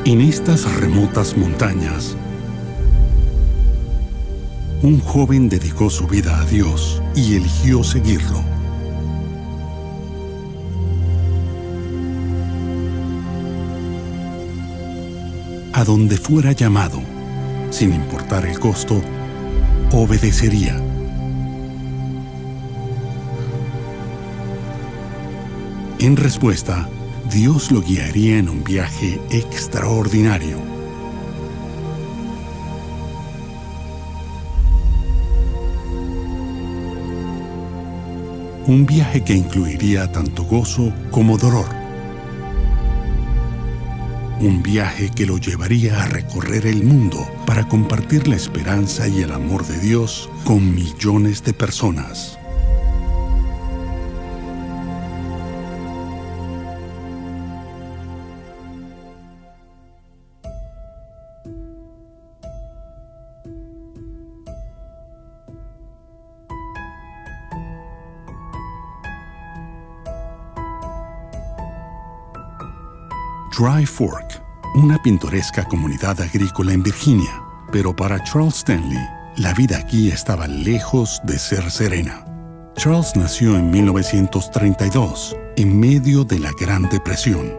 En estas remotas montañas, un joven dedicó su vida a Dios y eligió seguirlo. A donde fuera llamado, sin importar el costo, obedecería. En respuesta, Dios lo guiaría en un viaje extraordinario. Un viaje que incluiría tanto gozo como dolor. Un viaje que lo llevaría a recorrer el mundo para compartir la esperanza y el amor de Dios con millones de personas. Dry Fork, una pintoresca comunidad agrícola en Virginia, pero para Charles Stanley, la vida aquí estaba lejos de ser serena. Charles nació en 1932, en medio de la Gran Depresión,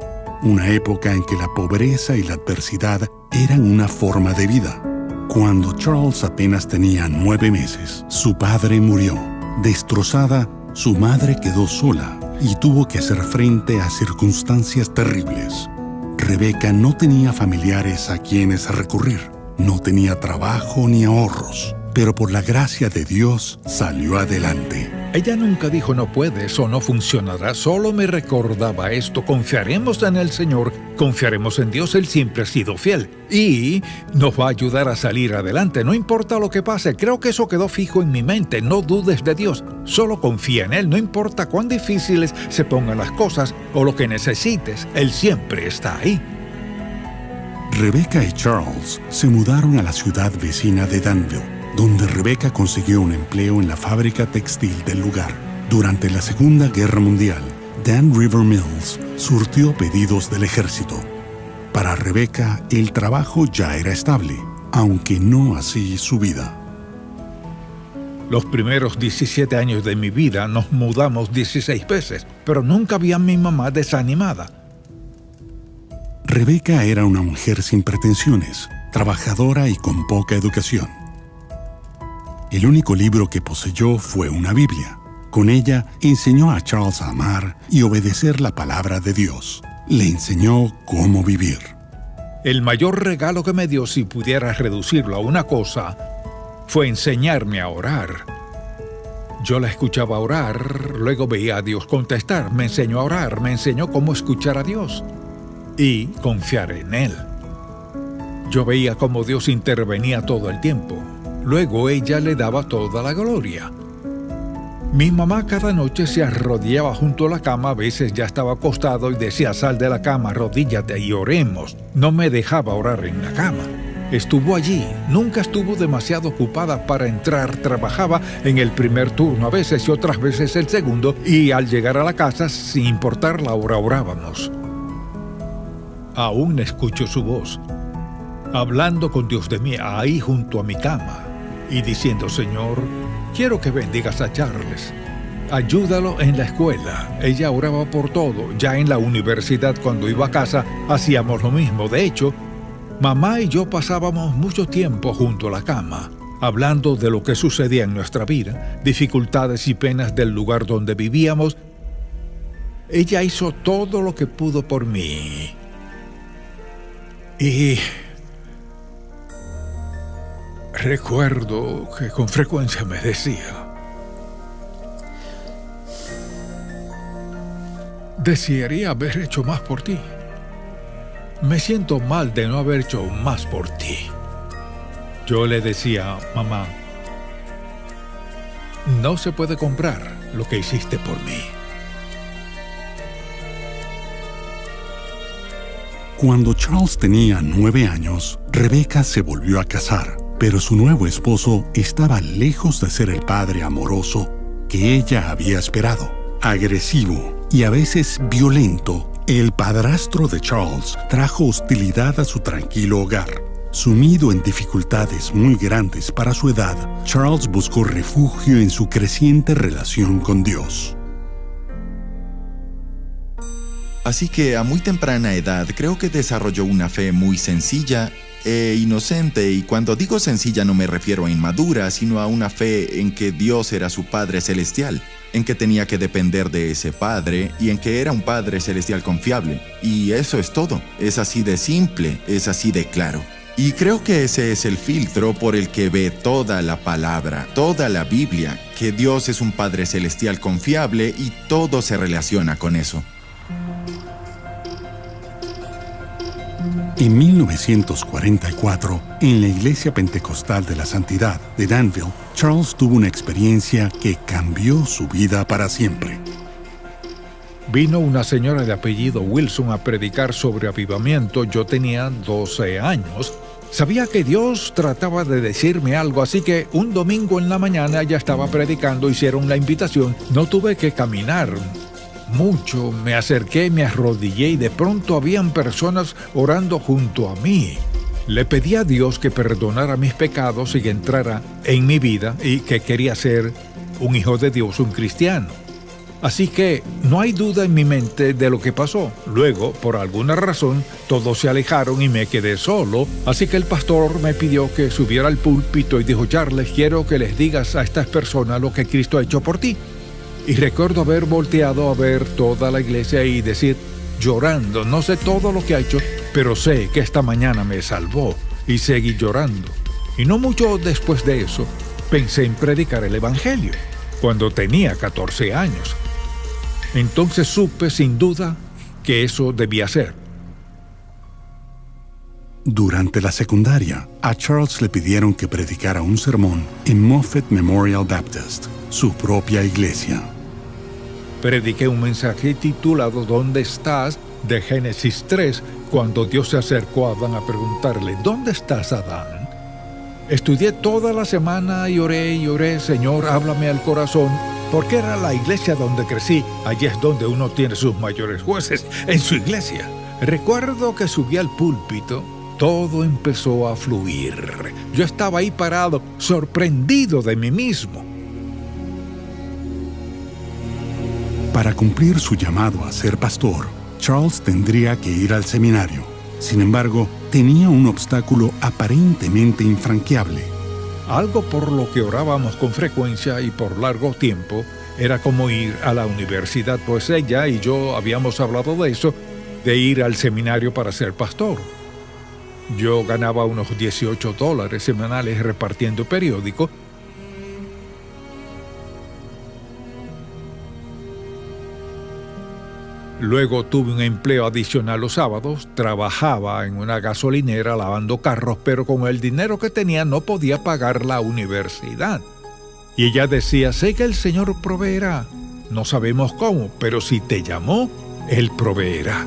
una época en que la pobreza y la adversidad eran una forma de vida. Cuando Charles apenas tenía 9 meses, su padre murió. Destrozada, su madre quedó sola y tuvo que hacer frente a circunstancias terribles. Rebecca no tenía familiares a quienes recurrir, no tenía trabajo ni ahorros, pero por la gracia de Dios salió adelante. Ella nunca dijo no puedes o no funcionará, solo me recordaba esto: confiaremos en el Señor, confiaremos en Dios, Él siempre ha sido fiel y nos va a ayudar a salir adelante, no importa lo que pase. Creo que eso quedó fijo en mi mente: no dudes de Dios, solo confía en Él, no importa cuán difíciles se pongan las cosas o lo que necesites, Él siempre está ahí. Rebecca y Charles se mudaron a la ciudad vecina de Danville, donde Rebecca consiguió un empleo en la fábrica textil del lugar. Durante la Segunda Guerra Mundial, Dan River Mills surtió pedidos del ejército. Para Rebecca, el trabajo ya era estable, aunque no así su vida. Los primeros 17 años de mi vida nos mudamos 16 veces, pero nunca vi a mi mamá desanimada. Rebecca era una mujer sin pretensiones, trabajadora y con poca educación. El único libro que poseyó fue una Biblia. Con ella enseñó a Charles a amar y obedecer la palabra de Dios. Le enseñó cómo vivir. El mayor regalo que me dio, si pudiera reducirlo a una cosa, fue enseñarme a orar. Yo la escuchaba orar, luego veía a Dios contestar. Me enseñó a orar, me enseñó cómo escuchar a Dios y confiar en Él. Yo veía cómo Dios intervenía todo el tiempo. Luego ella le daba toda la gloria. Mi mamá cada noche se arrodillaba junto a la cama, a veces ya estaba acostado y decía: sal de la cama, arrodíllate y oremos. No me dejaba orar en la cama. Estuvo allí, nunca estuvo demasiado ocupada para entrar, trabajaba en el primer turno a veces y otras veces el segundo, y al llegar a la casa, sin importar la hora, orábamos. Aún escucho su voz, hablando con Dios de mí ahí junto a mi cama y diciendo: Señor, quiero que bendigas a Charles. Ayúdalo en la escuela. Ella oraba por todo. Ya en la universidad, cuando iba a casa, hacíamos lo mismo. De hecho, mamá y yo pasábamos mucho tiempo junto a la cama, hablando de lo que sucedía en nuestra vida, dificultades y penas del lugar donde vivíamos. Ella hizo todo lo que pudo por mí. Y recuerdo que con frecuencia me decía: desearía haber hecho más por ti. Me siento mal de no haber hecho más por ti. Yo le decía: mamá, no se puede comprar lo que hiciste por mí. Cuando Charles tenía 9 años, Rebecca se volvió a casar, pero su nuevo esposo estaba lejos de ser el padre amoroso que ella había esperado. Agresivo y a veces violento, El padrastro de Charles trajo hostilidad a su tranquilo hogar. Sumido en dificultades muy grandes para su edad, Charles buscó refugio en su creciente relación con Dios. Así que a muy temprana edad creo que desarrolló una fe muy sencilla e inocente, y cuando digo sencilla no me refiero a inmadura, sino a una fe en que Dios era su Padre Celestial, en que tenía que depender de ese Padre y en que era un Padre Celestial confiable. Y eso es todo, es así de simple, es así de claro. Y creo que ese es el filtro por el que ve toda la palabra, toda la Biblia, que Dios es un Padre Celestial confiable y todo se relaciona con eso. En 1944, en la Iglesia Pentecostal de la Santidad de Danville, Charles tuvo una experiencia que cambió su vida para siempre. Vino una señora de apellido Wilson a predicar sobre avivamiento. Yo tenía 12 años. Sabía que Dios trataba de decirme algo, así que un domingo en la mañana ella estaba predicando, hicieron la invitación. No tuve que caminar mucho, me acerqué, me arrodillé y de pronto habían personas orando junto a mí. Le pedí a Dios que perdonara mis pecados y que entrara en mi vida y que quería ser un hijo de Dios, un cristiano. Así que no hay duda en mi mente de lo que pasó. Luego, por alguna razón, todos se alejaron y me quedé solo. Así que el pastor me pidió que subiera al púlpito y dijo: Charles, quiero que les digas a estas personas lo que Cristo ha hecho por ti. Y recuerdo haber volteado a ver toda la iglesia y decir, llorando, no sé todo lo que ha hecho, pero sé que esta mañana me salvó, y seguí llorando. Y no mucho después de eso, pensé en predicar el Evangelio, cuando tenía 14 años. Entonces supe sin duda que eso debía ser. Durante la secundaria, a Charles le pidieron que predicara un sermón en Moffett Memorial Baptist, su propia iglesia. Prediqué un mensaje titulado ¿Dónde estás?, de Génesis 3, cuando Dios se acercó a Adán a preguntarle: ¿Dónde estás, Adán? Estudié toda la semana y oré, Señor, háblame al corazón, porque era la iglesia donde crecí. Allí es donde uno tiene sus mayores jueces, en su iglesia. Recuerdo que subí al púlpito, todo empezó a fluir. Yo estaba ahí parado, sorprendido de mí mismo. Para cumplir su llamado a ser pastor, Charles tendría que ir al seminario. Sin embargo, tenía un obstáculo aparentemente infranqueable. Algo por lo que orábamos con frecuencia y por largo tiempo era como ir a la universidad, pues ella y yo habíamos hablado de eso, de ir al seminario para ser pastor. Yo ganaba unos $18 semanales repartiendo periódicos. Luego tuve un empleo adicional los sábados, trabajaba en una gasolinera lavando carros, pero con el dinero que tenía no podía pagar la universidad. Y ella decía: sé que el Señor proveerá. No sabemos cómo, pero si te llamó, Él proveerá.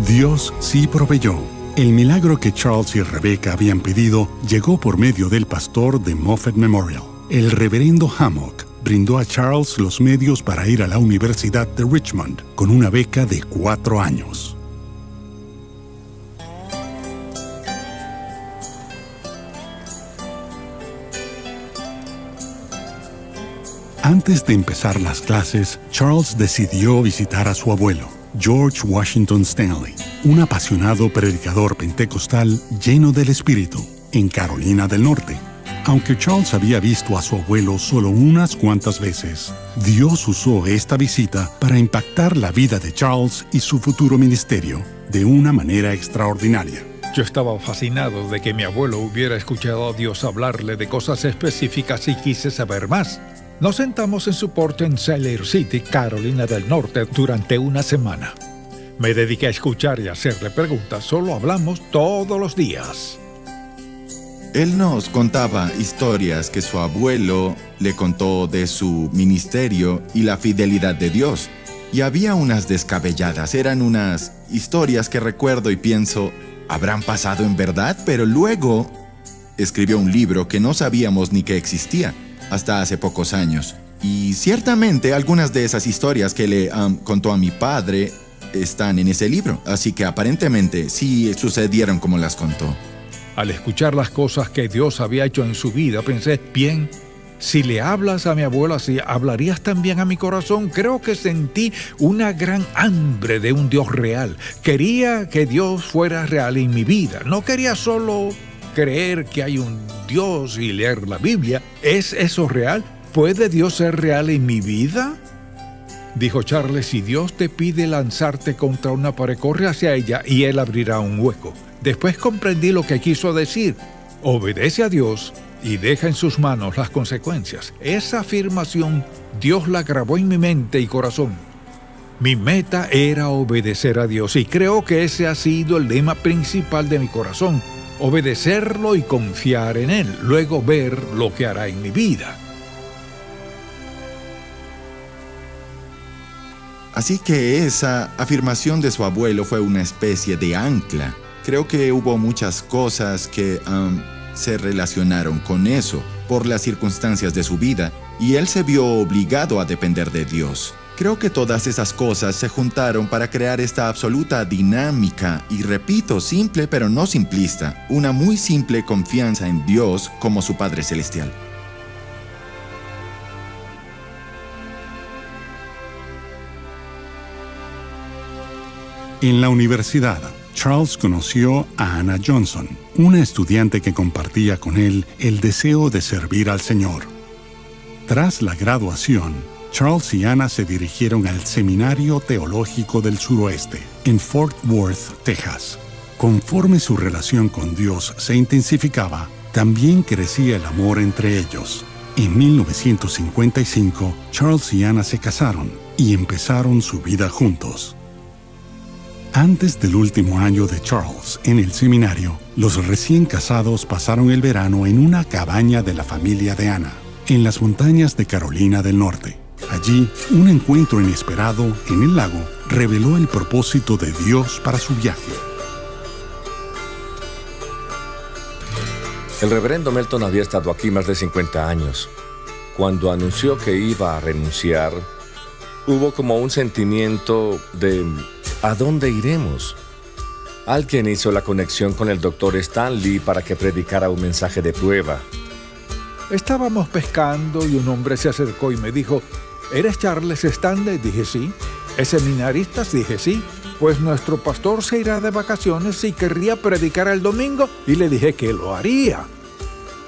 Dios sí proveyó. El milagro que Charles y Rebecca habían pedido llegó por medio del pastor de Moffett Memorial. El reverendo Hammock brindó a Charles los medios para ir a la Universidad de Richmond con una beca de 4 años. Antes de empezar las clases, Charles decidió visitar a su abuelo, George Washington Stanley, un apasionado predicador pentecostal lleno del Espíritu, en Carolina del Norte. Aunque Charles había visto a su abuelo solo unas cuantas veces, Dios usó esta visita para impactar la vida de Charles y su futuro ministerio de una manera extraordinaria. Yo estaba fascinado de que mi abuelo hubiera escuchado a Dios hablarle de cosas específicas y quise saber más. Nos sentamos en su porche en Siler City, Carolina del Norte, durante una semana. Me dediqué a escuchar y a hacerle preguntas. Solo hablamos todos los días. Él nos contaba historias que su abuelo le contó de su ministerio y la fidelidad de Dios. Y había unas descabelladas, eran unas historias que recuerdo y pienso, ¿habrán pasado en verdad? Pero luego escribió un libro que no sabíamos ni que existía hasta hace pocos años. Y ciertamente algunas de esas historias que le contó a mi padre están en ese libro, así que aparentemente sí sucedieron como las contó. Al escuchar las cosas que Dios había hecho en su vida, pensé, bien, si le hablas a mi abuelo así, ¿hablarías también a mi corazón? Creo que sentí una gran hambre de un Dios real. Quería que Dios fuera real en mi vida. No quería solo creer que hay un Dios y leer la Biblia. ¿Es eso real? ¿Puede Dios ser real en mi vida? Dijo Charles, si Dios te pide lanzarte contra una pared, corre hacia ella y Él abrirá un hueco. Después comprendí lo que quiso decir. Obedece a Dios y deja en sus manos las consecuencias. Esa afirmación Dios la grabó en mi mente y corazón. Mi meta era obedecer a Dios y creo que ese ha sido el lema principal de mi corazón. Obedecerlo y confiar en Él, luego ver lo que hará en mi vida. Así que esa afirmación de su abuelo fue una especie de ancla. Creo que hubo muchas cosas que se relacionaron con eso por las circunstancias de su vida y él se vio obligado a depender de Dios. Creo que todas esas cosas se juntaron para crear esta absoluta dinámica y, repito, simple pero no simplista, una muy simple confianza en Dios como su Padre Celestial. En la universidad, Charles conoció a Anna Johnson, una estudiante que compartía con él el deseo de servir al Señor. Tras la graduación, Charles y Anna se dirigieron al Seminario Teológico del Suroeste, en Fort Worth, Texas. Conforme su relación con Dios se intensificaba, también crecía el amor entre ellos. En 1955, Charles y Anna se casaron y empezaron su vida juntos. Antes del último año de Charles en el seminario, los recién casados pasaron el verano en una cabaña de la familia de Anna, en las montañas de Carolina del Norte. Allí, un encuentro inesperado en el lago reveló el propósito de Dios para su viaje. El reverendo Melton había estado aquí más de 50 años. Cuando anunció que iba a renunciar, hubo como un sentimiento de ¿a dónde iremos? Alguien hizo la conexión con el Dr. Stanley para que predicara un mensaje de prueba. Estábamos pescando y un hombre se acercó y me dijo, ¿eres Charles Stanley? Dije sí. ¿Es seminarista? Dije sí. Pues nuestro pastor se irá de vacaciones y querría predicar el domingo, y le dije que lo haría.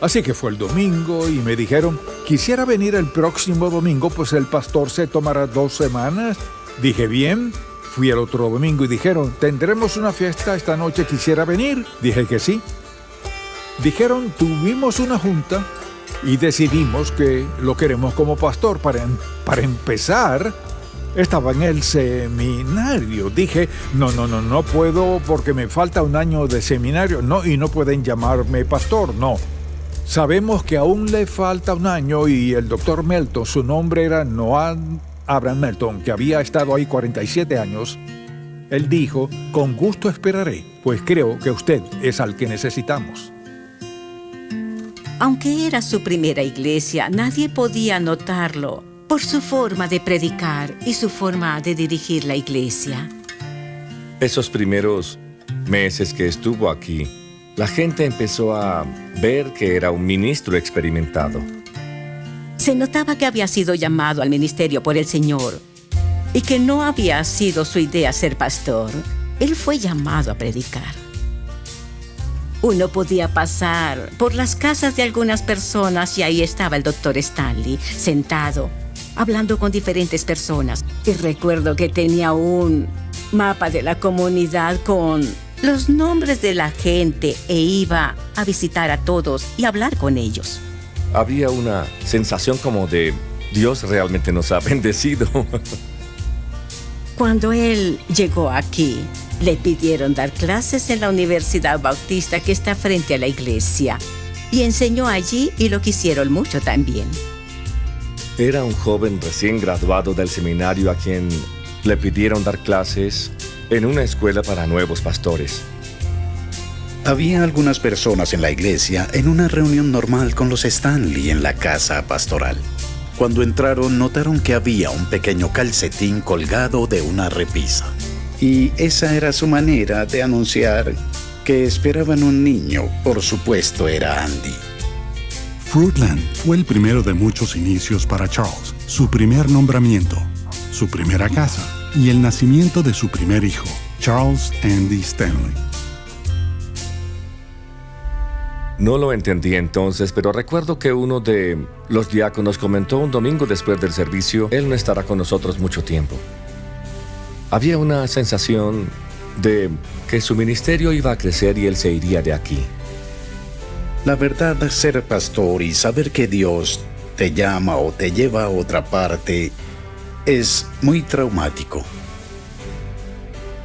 Así que fue el domingo y me dijeron, quisiera venir el próximo domingo, pues el pastor se tomará 2 semanas. Dije bien. Fui el otro domingo y dijeron, ¿tendremos una fiesta esta noche? ¿Quisiera venir? Dije que sí. Dijeron, tuvimos una junta y decidimos que lo queremos como pastor. Para empezar, estaba en el seminario. Dije, no puedo porque me falta un año de seminario. No, y no pueden llamarme pastor, no. Sabemos que aún le falta un año y el doctor Melton, su nombre era Noah Abraham Melton, que había estado ahí 47 años, él dijo, con gusto esperaré, pues creo que usted es al que necesitamos. Aunque era su primera iglesia, nadie podía notarlo por su forma de predicar y su forma de dirigir la iglesia. Esos primeros meses que estuvo aquí, la gente empezó a ver que era un ministro experimentado. Se notaba que había sido llamado al ministerio por el Señor y que no había sido su idea ser pastor. Él fue llamado a predicar. Uno podía pasar por las casas de algunas personas y ahí estaba el Dr. Stanley, sentado, hablando con diferentes personas. Y recuerdo que tenía un mapa de la comunidad con los nombres de la gente e iba a visitar a todos y hablar con ellos. Había una sensación como de Dios realmente nos ha bendecido. Cuando él llegó aquí, le pidieron dar clases en la Universidad Bautista que está frente a la iglesia. Y enseñó allí y lo quisieron mucho también. Era un joven recién graduado del seminario a quien le pidieron dar clases en una escuela para nuevos pastores. Había algunas personas en la iglesia en una reunión normal con los Stanley en la casa pastoral. Cuando entraron, notaron que había un pequeño calcetín colgado de una repisa. y esa era su manera de anunciar que esperaban un niño. Por supuesto, era Andy. Fruitland fue el primero de muchos inicios para Charles, su primer nombramiento, su primera casa y el nacimiento de su primer hijo, Charles Andy Stanley. No lo entendí entonces, pero recuerdo que uno de los diáconos comentó un domingo después del servicio: él no estará con nosotros mucho tiempo. Había una sensación de que su ministerio iba a crecer y él se iría de aquí. La verdad, ser pastor y saber que Dios te llama o te lleva a otra parte es muy traumático.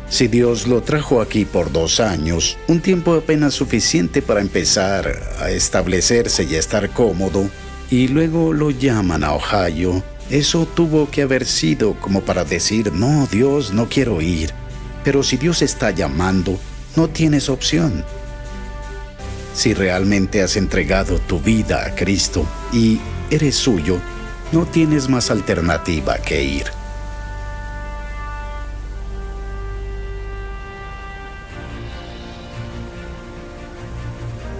Si Dios lo trajo aquí por 2 años, un tiempo apenas suficiente para empezar a establecerse y estar cómodo, y luego lo llaman a Ohio, eso tuvo que haber sido como para decir: no, Dios, no quiero ir. Pero si Dios está llamando, no tienes opción. Si realmente has entregado tu vida a Cristo y eres suyo, no tienes más alternativa que ir.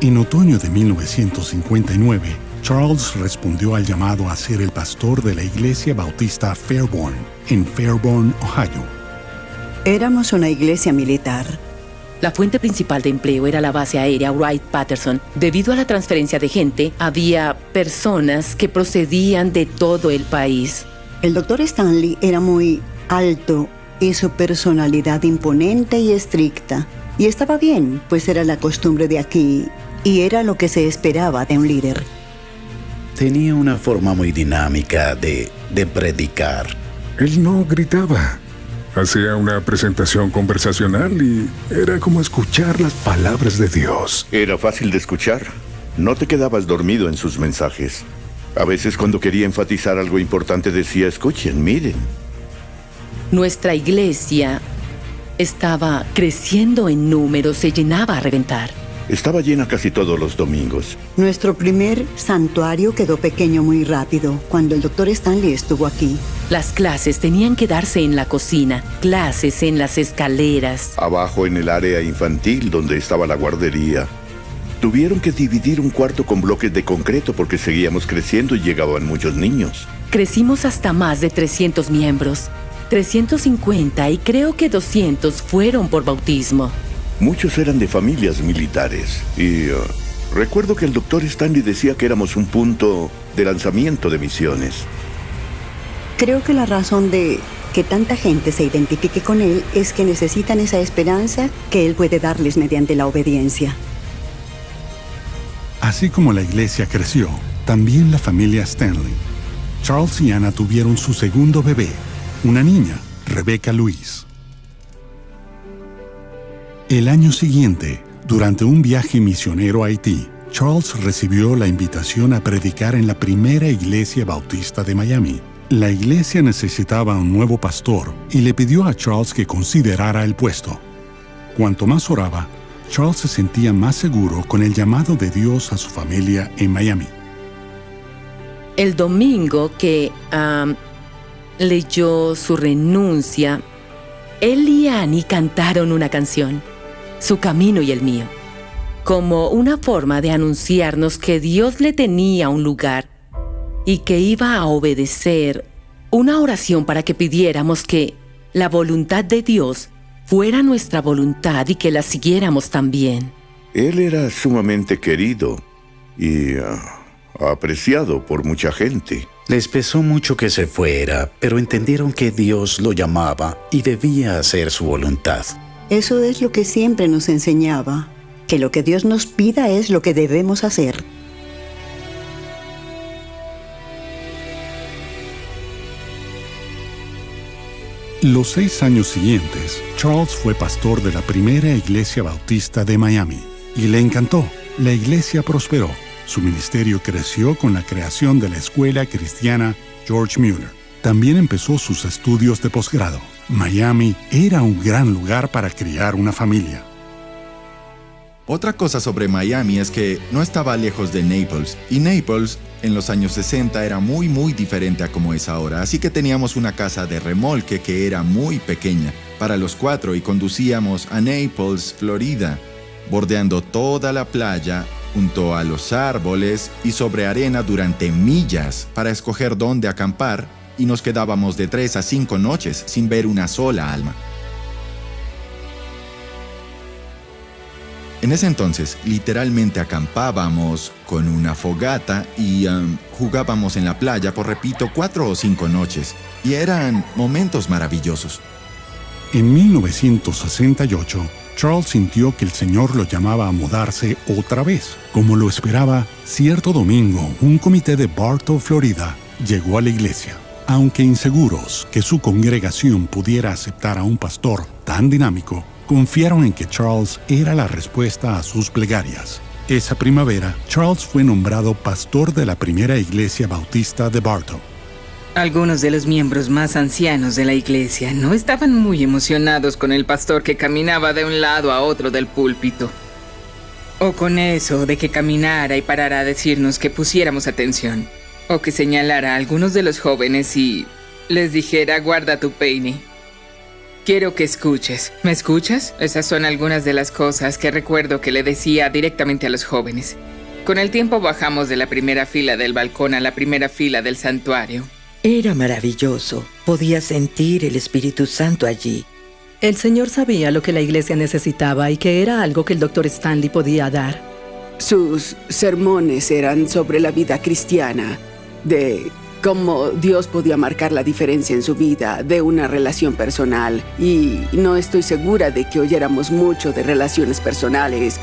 En otoño de 1959, Charles respondió al llamado a ser el pastor de la Iglesia Bautista Fairborn, en Fairborn, Ohio. Éramos una iglesia militar. La fuente principal de empleo era la base aérea Wright-Patterson. Debido a la transferencia de gente, había personas que procedían de todo el país. El doctor Stanley era muy alto y su personalidad imponente y estricta. Y estaba bien, pues era la costumbre de aquí y era lo que se esperaba de un líder. Tenía una forma muy dinámica de predicar. Él no gritaba. Hacía una presentación conversacional y era como escuchar las palabras de Dios. Era fácil de escuchar. No te quedabas dormido en sus mensajes. A veces cuando quería enfatizar algo importante decía: escuchen, miren. Nuestra iglesia estaba creciendo en números, se llenaba a reventar. Estaba llena casi todos los domingos. Nuestro primer santuario quedó pequeño muy rápido cuando el doctor Stanley estuvo aquí. Las clases tenían que darse en la cocina, clases en las escaleras. Abajo en el área infantil donde estaba la guardería. Tuvieron que dividir un cuarto con bloques de concreto porque seguíamos creciendo y llegaban muchos niños. Crecimos hasta más de 300 miembros. 350 y creo que 200 fueron por bautismo. Muchos eran de familias militares y recuerdo que el doctor Stanley decía que éramos un punto de lanzamiento de misiones. Creo que la razón de que tanta gente se identifique con él es que necesitan esa esperanza que él puede darles mediante la obediencia. Así como la iglesia creció, también la familia Stanley. Charles y Anna tuvieron su segundo bebé, una niña, Rebecca Louise. El año siguiente, durante un viaje misionero a Haití, Charles recibió la invitación a predicar en la primera iglesia bautista de Miami. La iglesia necesitaba un nuevo pastor y le pidió a Charles que considerara el puesto. Cuanto más oraba, Charles se sentía más seguro con el llamado de Dios a su familia en Miami. El domingo que leyó su renuncia, él y Annie cantaron una canción, Su camino y el mío, como una forma de anunciarnos que Dios le tenía un lugar y que iba a obedecer, una oración para que pidiéramos que la voluntad de Dios fuera nuestra voluntad y que la siguiéramos también. Él era sumamente querido y apreciado por mucha gente. Les pesó mucho que se fuera, pero entendieron que Dios lo llamaba y debía hacer su voluntad. Eso es lo que siempre nos enseñaba, que lo que Dios nos pida es lo que debemos hacer. Los 6 años siguientes, Charles fue pastor de la primera iglesia bautista de Miami y le encantó. La iglesia prosperó. Su ministerio creció con la creación de la escuela cristiana George Mueller. También empezó sus estudios de posgrado. Miami era un gran lugar para criar una familia. Otra cosa sobre Miami es que no estaba lejos de Naples, y Naples en los años 60 era muy diferente a como es ahora, así que teníamos una casa de remolque que era muy pequeña. para los 4 y conducíamos a Naples, Florida, bordeando toda la playa, junto a los árboles y sobre arena durante millas para escoger dónde acampar, y nos quedábamos de 3 a 5 noches sin ver una sola alma. En ese entonces, literalmente acampábamos con una fogata y jugábamos en la playa por, repito, 4 o 5 noches. Y eran momentos maravillosos. En 1968, Charles sintió que el Señor lo llamaba a mudarse otra vez. Como lo esperaba, cierto domingo, un comité de Bartow, Florida, llegó a la iglesia. Aunque inseguros que su congregación pudiera aceptar a un pastor tan dinámico, confiaron en que Charles era la respuesta a sus plegarias. Esa primavera, Charles fue nombrado pastor de la primera iglesia bautista de Bartow. Algunos de los miembros más ancianos de la iglesia no estaban muy emocionados con el pastor que caminaba de un lado a otro del púlpito. O con eso de que caminara y parara a decirnos que pusiéramos atención. O que señalara a algunos de los jóvenes y les dijera: guarda tu peine. Quiero que escuches. ¿Me escuchas? Esas son algunas de las cosas que recuerdo que le decía directamente a los jóvenes. Con el tiempo bajamos de la primera fila del balcón a la primera fila del santuario. Era maravilloso. Podía sentir el Espíritu Santo allí. El Señor sabía lo que la iglesia necesitaba y que era algo que el Dr. Stanley podía dar. Sus sermones eran sobre la vida cristiana, de cómo Dios podía marcar la diferencia en su vida, de una relación personal. Y no estoy segura de que oyéramos mucho de relaciones personales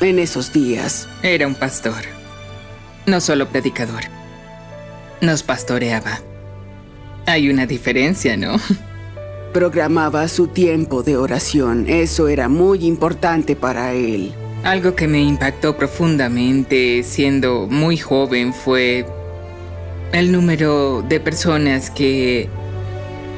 en esos días. Era un pastor, no solo predicador. Nos pastoreaba. Hay una diferencia, ¿no? Programaba su tiempo de oración. Eso era muy importante para él. Algo que me impactó profundamente siendo muy joven fue el número de personas que,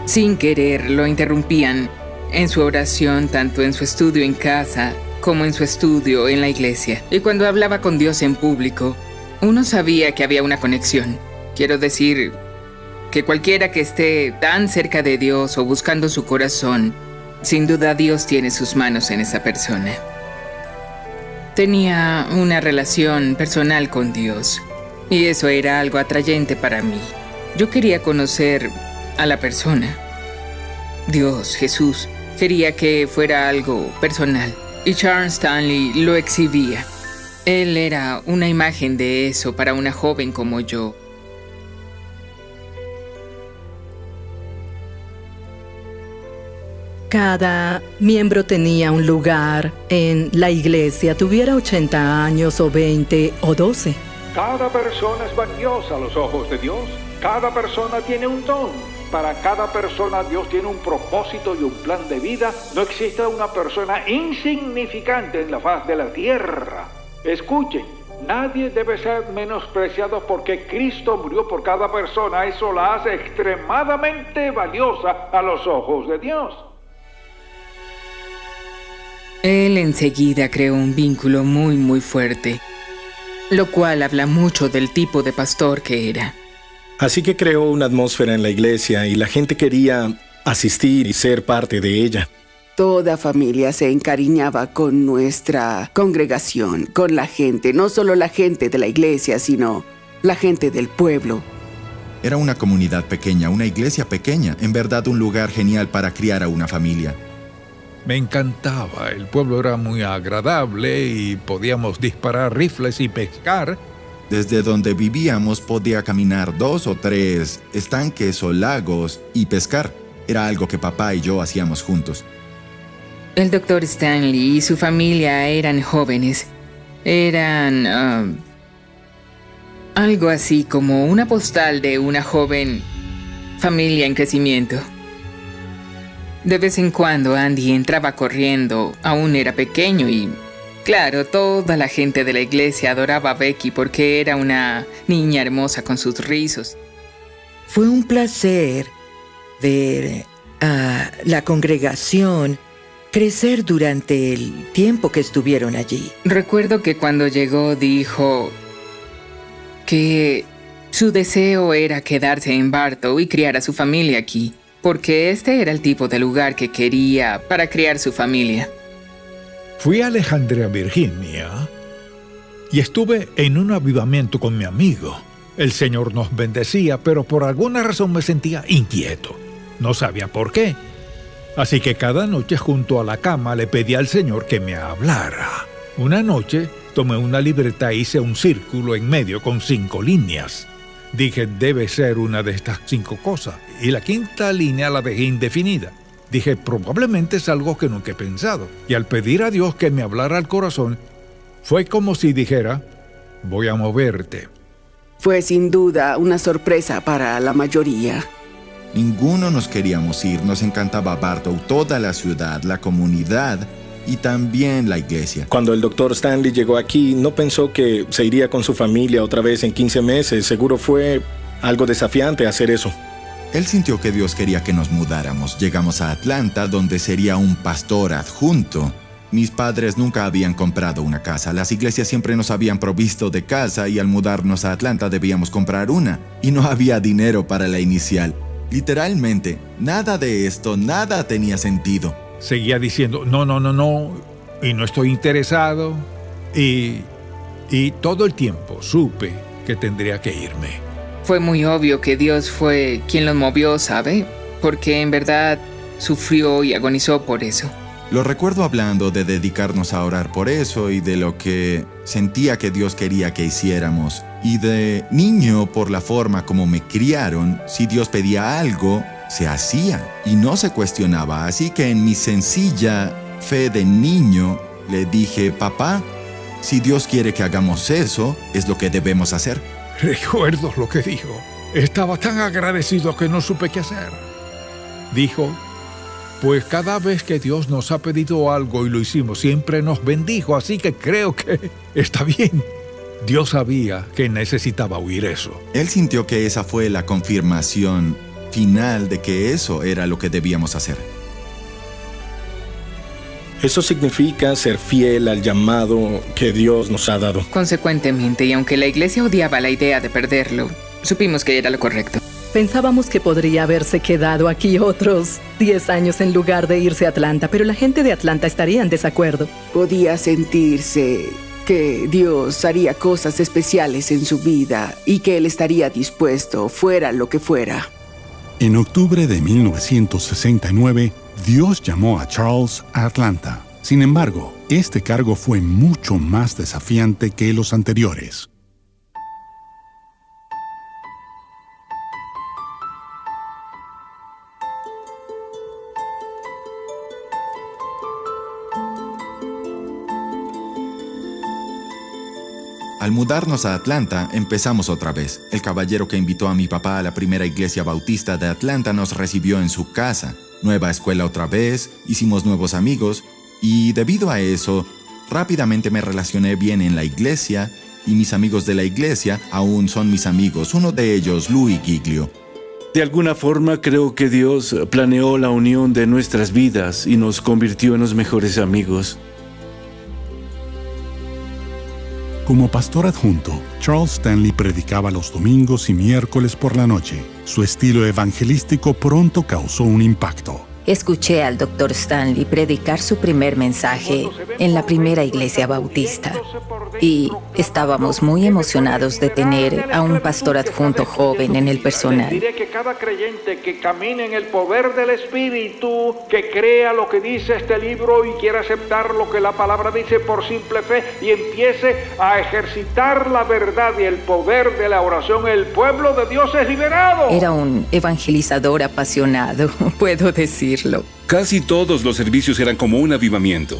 sin querer, lo interrumpían en su oración, tanto en su estudio en casa como en su estudio en la iglesia. Y cuando hablaba con Dios en público, uno sabía que había una conexión. Quiero decir que cualquiera que esté tan cerca de Dios o buscando su corazón, sin duda Dios tiene sus manos en esa persona. Tenía una relación personal con Dios. Y eso era algo atrayente para mí. Yo quería conocer a la persona. Dios, Jesús, quería que fuera algo personal. Y Charles Stanley lo exhibía. Él era una imagen de eso para una joven como yo. Cada miembro tenía un lugar en la iglesia, tuviera 80 años o 20 o 12. Cada persona es valiosa a los ojos de Dios. Cada persona tiene un don. Para cada persona Dios tiene un propósito y un plan de vida. No existe una persona insignificante en la faz de la tierra. Escuchen, nadie debe ser menospreciado porque Cristo murió por cada persona. Eso la hace extremadamente valiosa a los ojos de Dios. Él enseguida creó un vínculo muy fuerte, lo cual habla mucho del tipo de pastor que era. Así que creó una atmósfera en la iglesia y la gente quería asistir y ser parte de ella. Toda familia se encariñaba con nuestra congregación, con la gente, no solo la gente de la iglesia, sino la gente del pueblo. Era una comunidad pequeña, una iglesia pequeña, en verdad un lugar genial para criar a una familia. Me encantaba, el pueblo era muy agradable y podíamos disparar rifles y pescar. Desde donde vivíamos podía caminar 2 o 3 estanques o lagos y pescar. Era algo que papá y yo hacíamos juntos. El Dr. Stanley y su familia eran jóvenes. Eran algo así como una postal de una joven familia en crecimiento. De vez en cuando Andy entraba corriendo, aún era pequeño y, claro, toda la gente de la iglesia adoraba a Becky porque era una niña hermosa con sus rizos. Fue un placer ver a la congregación crecer durante el tiempo que estuvieron allí. Recuerdo que cuando llegó dijo que su deseo era quedarse en Bartow y criar a su familia aquí. porque este era el tipo de lugar que quería para criar su familia. Fui a Alejandría, Virginia, y estuve en un avivamiento con mi amigo. El Señor nos bendecía, pero por alguna razón me sentía inquieto. No sabía por qué. Así que cada noche junto a la cama le pedí al Señor que me hablara. Una noche tomé una libreta e hice un círculo en medio con 5 líneas. Dije, debe ser una de estas 5 cosas. Y la 5ª línea la dejé indefinida. Dije, probablemente es algo que nunca he pensado. Y al pedir a Dios que me hablara al corazón, fue como si dijera, voy a moverte. Fue sin duda una sorpresa para la mayoría. Ninguno nos queríamos ir, nos encantaba Bartow, toda la ciudad, la comunidad y también la iglesia. Cuando el Dr. Stanley llegó aquí, no pensó que se iría con su familia otra vez en 15 meses. Seguro fue algo desafiante hacer eso. Él sintió que Dios quería que nos mudáramos. Llegamos a Atlanta, donde sería un pastor adjunto. Mis padres nunca habían comprado una casa. Las iglesias siempre nos habían provisto de casa y al mudarnos a Atlanta debíamos comprar una. Y no había dinero para la inicial. Literalmente, nada de esto, nada tenía sentido. Seguía diciendo, no, y no estoy interesado. Y todo el tiempo supe que tendría que irme. Fue muy obvio que Dios fue quien los movió, ¿sabe? Porque en verdad sufrió y agonizó por eso. Lo recuerdo hablando de dedicarnos a orar por eso y de lo que sentía que Dios quería que hiciéramos. Y de niño, por la forma como me criaron, si Dios pedía algo, se hacía y no se cuestionaba. Así que en mi sencilla fe de niño le dije, papá, si Dios quiere que hagamos eso, es lo que debemos hacer. Recuerdo lo que dijo. Estaba tan agradecido que no supe qué hacer. Dijo, pues cada vez que Dios nos ha pedido algo y lo hicimos, siempre nos bendijo, así que creo que está bien. Dios sabía que necesitaba oír eso. Él sintió que esa fue la confirmación final de que eso era lo que debíamos hacer. Eso significa ser fiel al llamado que Dios nos ha dado. Consecuentemente, y aunque la iglesia odiaba la idea de perderlo, supimos que era lo correcto. Pensábamos que podría haberse quedado aquí otros 10 años en lugar de irse a Atlanta, pero la gente de Atlanta estaría en desacuerdo. Podía sentirse que Dios haría cosas especiales en su vida y que Él estaría dispuesto, fuera lo que fuera. En octubre de 1969, Dios llamó a Charles a Atlanta. Sin embargo, este cargo fue mucho más desafiante que los anteriores. Al mudarnos a Atlanta, empezamos otra vez. El caballero que invitó a mi papá a la primera iglesia bautista de Atlanta nos recibió en su casa. Nueva escuela otra vez, hicimos nuevos amigos y debido a eso, rápidamente me relacioné bien en la iglesia y mis amigos de la iglesia aún son mis amigos, uno de ellos, Louis Giglio. De alguna forma creo que Dios planeó la unión de nuestras vidas y nos convirtió en los mejores amigos. Como pastor adjunto, Charles Stanley predicaba los domingos y miércoles por la noche. Su estilo evangelístico pronto causó un impacto. Escuché al Dr. Stanley predicar su primer mensaje en la primera iglesia bautista y estábamos muy emocionados de tener a un pastor adjunto joven en el personal. Diré que cada creyente que camine en el poder del Espíritu, que crea lo que dice este libro y quiera aceptar lo que la palabra dice por simple fe y empiece a ejercitar la verdad y el poder de la oración, el pueblo de Dios es liberado. Era un evangelizador apasionado, puedo decir. Casi todos los servicios eran como un avivamiento.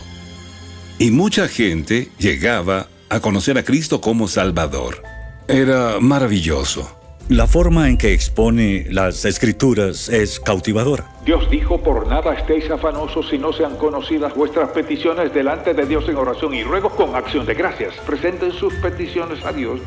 Y mucha gente llegaba a conocer a Cristo como Salvador. Era maravilloso. La forma en que expone las Escrituras es cautivadora. Dios dijo, por nada estéis afanosos si no sean conocidas vuestras peticiones delante de Dios en oración y ruego con acción de gracias. Presenten sus peticiones a Dios.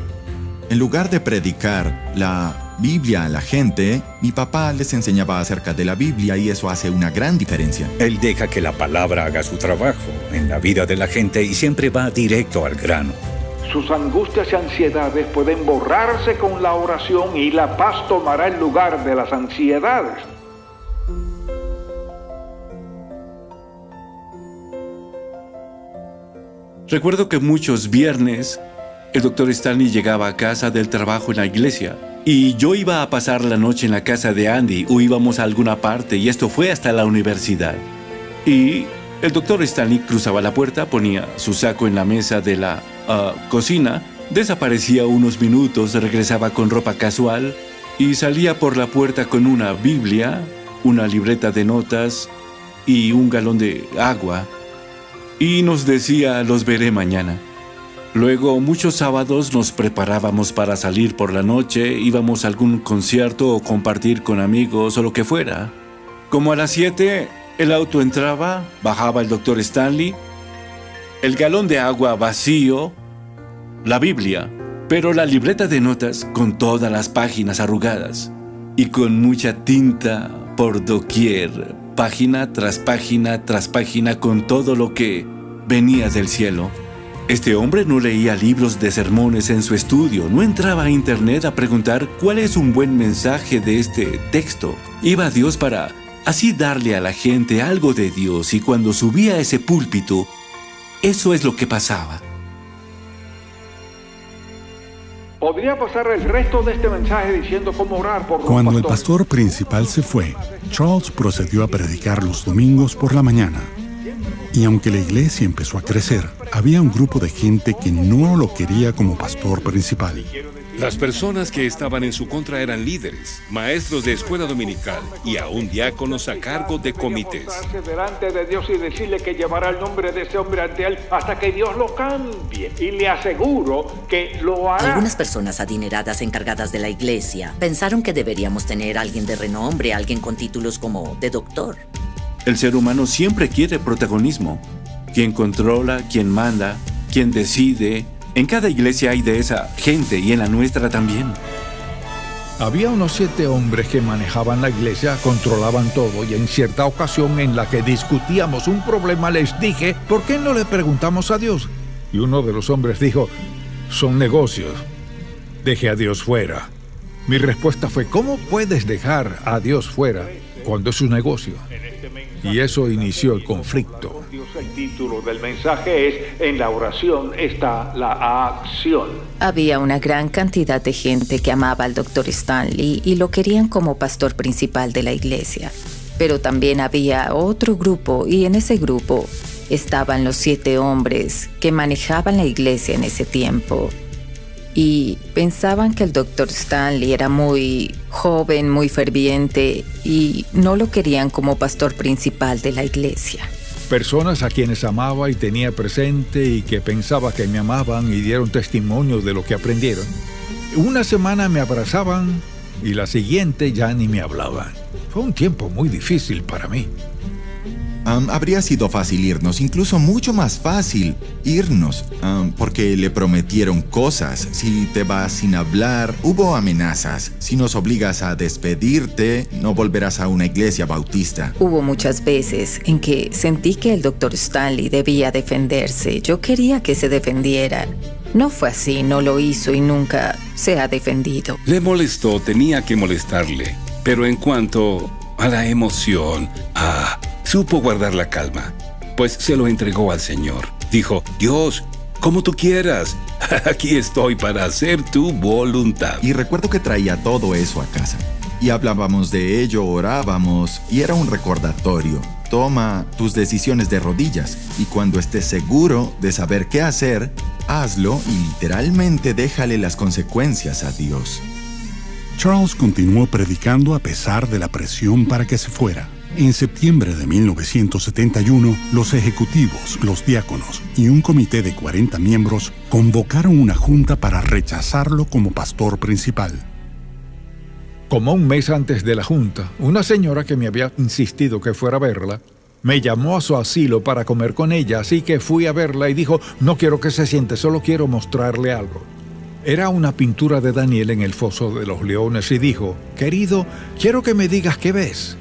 En lugar de predicar la Biblia a la gente, mi papá les enseñaba acerca de la Biblia y eso hace una gran diferencia. Él deja que la palabra haga su trabajo en la vida de la gente y siempre va directo al grano. Sus angustias y ansiedades pueden borrarse con la oración y la paz tomará el lugar de las ansiedades. Recuerdo que muchos viernes el Dr. Stanley llegaba a casa del trabajo en la iglesia y yo iba a pasar la noche en la casa de Andy o íbamos a alguna parte, y esto fue hasta la universidad. Y el Dr. Stanley cruzaba la puerta, ponía su saco en la mesa de la cocina, desaparecía unos minutos, regresaba con ropa casual y salía por la puerta con una Biblia, una libreta de notas y un galón de agua, y nos decía: los veré mañana. Luego, muchos sábados nos preparábamos para salir por la noche, íbamos a algún concierto o compartir con amigos o lo que fuera. Como a las 7, el auto entraba, bajaba el Dr. Stanley, el galón de agua vacío, la Biblia, pero la libreta de notas con todas las páginas arrugadas y con mucha tinta por doquier, página tras página tras página, con todo lo que venía del cielo. Este hombre no leía libros de sermones en su estudio, no entraba a internet a preguntar cuál es un buen mensaje de este texto. Iba a Dios para así darle a la gente algo de Dios, y cuando subía a ese púlpito, eso es lo que pasaba. Podría pasar el resto de este mensaje diciendo cómo orar por los Cuando el pastores. pastor principal se fue, Charles procedió a predicar los domingos por la mañana. Y aunque la iglesia empezó a crecer, había un grupo de gente que no lo quería como pastor principal. Las personas que estaban en su contra eran líderes, maestros de escuela dominical y aún diáconos a cargo de comités. Delante de Dios y decirle que llevará el nombre de ese hombre ante él hasta que Dios lo cambie. Y le aseguro que lo hará. Algunas personas adineradas encargadas de la iglesia pensaron que deberíamos tener a alguien de renombre, alguien con títulos como de doctor. El ser humano siempre quiere protagonismo. Quien controla, quien manda, quien decide. En cada iglesia hay de esa gente, y en la nuestra también. Había unos 7 hombres que manejaban la iglesia, controlaban todo, y en cierta ocasión en la que discutíamos un problema les dije: ¿por qué no le preguntamos a Dios? Y uno de los hombres dijo: son negocios, deje a Dios fuera. Mi respuesta fue: ¿cómo puedes dejar a Dios fuera cuando es un negocio? Y eso inició el conflicto. El título del mensaje es: en la oración está la acción. Había una gran cantidad de gente que amaba al Dr. Stanley y lo querían como pastor principal de la iglesia. Pero también había otro grupo, y en ese grupo estaban los 7 hombres que manejaban la iglesia en ese tiempo. Y pensaban que el Dr. Stanley era muy joven, muy ferviente, y no lo querían como pastor principal de la iglesia. Personas a quienes amaba y tenía presente y que pensaba que me amaban y dieron testimonio de lo que aprendieron. Una semana me abrazaban y la siguiente ya ni me hablaban. Fue un tiempo muy difícil para mí. Habría sido fácil irnos, incluso mucho más fácil irnos, porque le prometieron cosas. Si te vas sin hablar, hubo amenazas. Si nos obligas a despedirte, no volverás a una iglesia bautista. Hubo muchas veces en que sentí que el Dr. Stanley debía defenderse. Yo quería que se defendiera. No fue así, no lo hizo y nunca se ha defendido. Le molestó, tenía que molestarle. Pero en cuanto a la emoción, supo guardar la calma, pues se lo entregó al Señor. Dijo: Dios, como tú quieras, aquí estoy para hacer tu voluntad. Y recuerdo que traía todo eso a casa. Y hablábamos de ello, orábamos, y era un recordatorio. Toma tus decisiones de rodillas, y cuando estés seguro de saber qué hacer, hazlo y literalmente déjale las consecuencias a Dios. Charles continuó predicando a pesar de la presión para que se fuera. En septiembre de 1971, los ejecutivos, los diáconos y un comité de 40 miembros convocaron una junta para rechazarlo como pastor principal. Como un mes antes de la junta, una señora que me había insistido que fuera a verla, me llamó a su asilo para comer con ella, así que fui a verla y dijo: no quiero que se siente, solo quiero mostrarle algo. Era una pintura de Daniel en el foso de los leones y dijo: querido, quiero que me digas qué ves.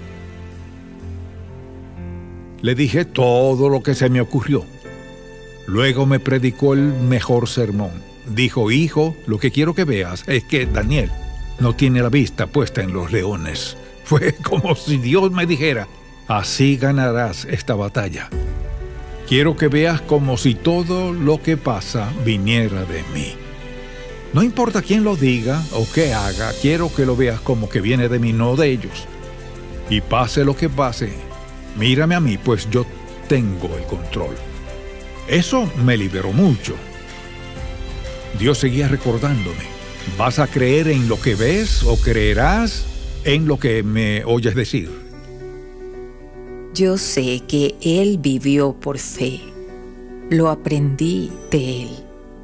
Le dije todo lo que se me ocurrió. Luego me predicó el mejor sermón. Dijo: hijo, lo que quiero que veas es que Daniel no tiene la vista puesta en los leones. Fue como si Dios me dijera: así ganarás esta batalla. Quiero que veas como si todo lo que pasa viniera de mí. No importa quién lo diga o qué haga, quiero que lo veas como que viene de mí, no de ellos. Y pase lo que pase, mírame a mí, pues yo tengo el control. Eso me liberó mucho. Dios seguía recordándome: ¿vas a creer en lo que ves o creerás en lo que me oyes decir? Yo sé que Él vivió por fe. Lo aprendí de Él.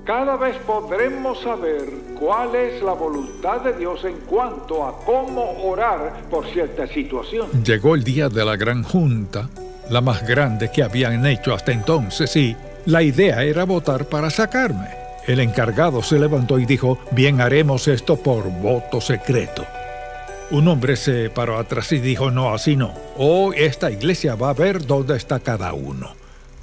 Cada vez podremos saber cuál es la voluntad de Dios en cuanto a cómo orar por cierta situación. Llegó el día de la gran junta, la más grande que habían hecho hasta entonces, y la idea era votar para sacarme. El encargado se levantó y dijo: bien, haremos esto por voto secreto. Un hombre se paró atrás y dijo: no, así no. Hoy esta iglesia va a ver dónde está cada uno.